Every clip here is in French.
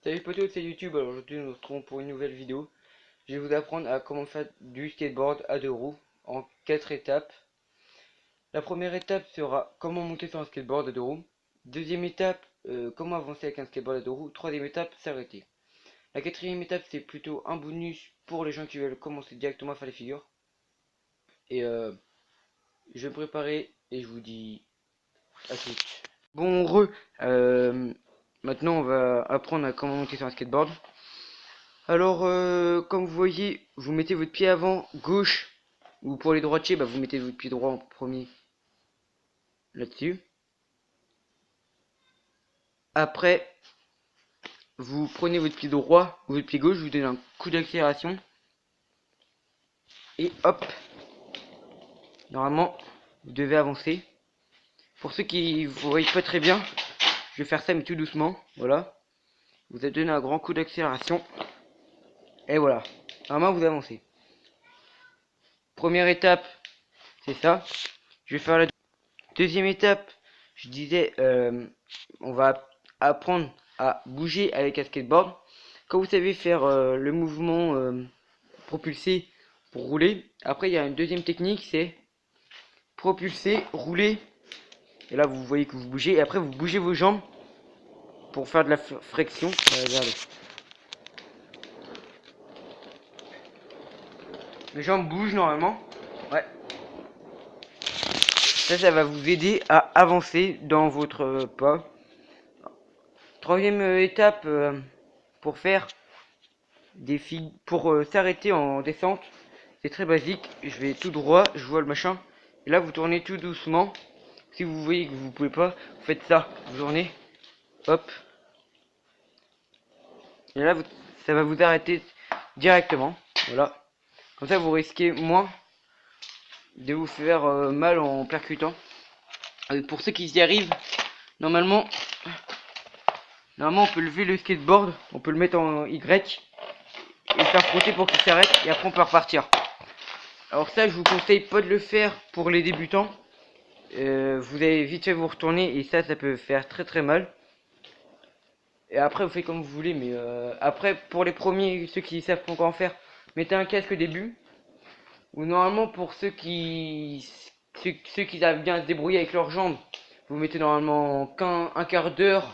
Salut potos, c'est YouTube. Alors aujourd'hui nous nous retrouvons pour une nouvelle vidéo. Je vais vous apprendre à comment faire du skateboard à deux roues en 4 étapes. La première étape sera comment monter sur un skateboard à deux roues. Deuxième étape, comment avancer avec un skateboard à deux roues. Troisième étape, s'arrêter. La quatrième étape, c'est plutôt un bonus pour les gens qui veulent commencer directement à faire les figures. Et je vais me préparer et je vous dis à tout. Bon, maintenant on va apprendre à comment monter sur un skateboard. Alors, comme vous voyez, vous mettez votre pied avant, gauche, ou pour les droitiers, bah, vous mettez votre pied droit en premier, là-dessus. Après, vous prenez votre pied droit ou votre pied gauche, vous donnez un coup d'accélération. Et hop, normalement, vous devez avancer. Pour ceux qui ne voyez pas très bien, je vais faire ça mais tout doucement, voilà. Vous avez donné un grand coup d'accélération. Et voilà, normalement vous avancez. Première étape, c'est ça. Je vais faire la deuxième étape. Je disais, on va apprendre à bouger avec un skateboard. Quand vous savez faire le mouvement propulsé pour rouler, après il y a une deuxième technique, c'est propulser, rouler. Et là vous voyez que vous bougez, et après vous bougez vos jambes pour faire de la flexion. Regardez. Les jambes bougent normalement. Ouais. Ça va vous aider à avancer dans votre pas. Troisième étape pour faire des filles pour s'arrêter en descente, c'est très basique. Je vais tout droit, je vois le machin, et là vous tournez tout doucement. Si vous voyez que vous pouvez pas, vous faites ça, vous tournez, hop, et là ça va vous arrêter directement. Voilà, comme ça vous risquez moins de vous faire mal en percutant. Pour ceux qui y arrivent, normalement on peut lever le skateboard, on peut le mettre en Y et faire frotter pour qu'il s'arrête, et après on peut repartir. Alors ça, je vous conseille pas de le faire pour les débutants. Vous allez vite fait vous retourner et ça peut faire très très mal. Et après vous faites comme vous voulez, mais après pour les premiers, ceux qui savent pas encore en faire, mettez un casque au début. Ou normalement pour ceux qui savent bien se débrouiller avec leurs jambes, vous mettez normalement un quart d'heure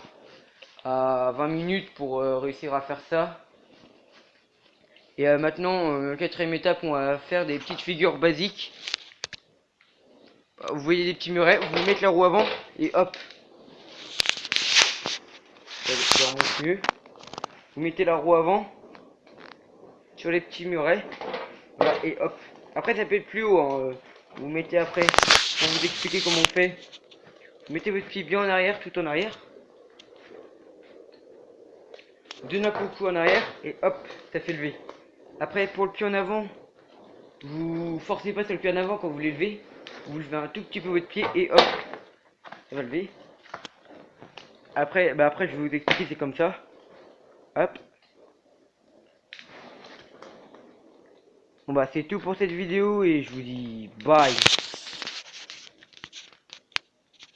à 20 minutes pour réussir à faire ça. Et maintenant, quatrième étape, on va faire des petites figures basiques. Vous voyez des petits murets, vous mettez la roue avant et hop. Mieux. Vous mettez la roue avant sur les petits murets. Voilà, et hop. Après ça peut être plus haut. Hein. Vous mettez après, pour vous expliquer comment on fait. Vous mettez votre pied bien en arrière, tout en arrière. Donnez un coup en arrière et hop, ça fait lever. Après pour le pied en avant, vous forcez pas sur le pied en avant quand vous levez. Vous levez un tout petit peu votre pied et hop, ça va lever. Après, après je vais vous expliquer, c'est comme ça. Hop. Bon bah c'est tout pour cette vidéo et je vous dis bye.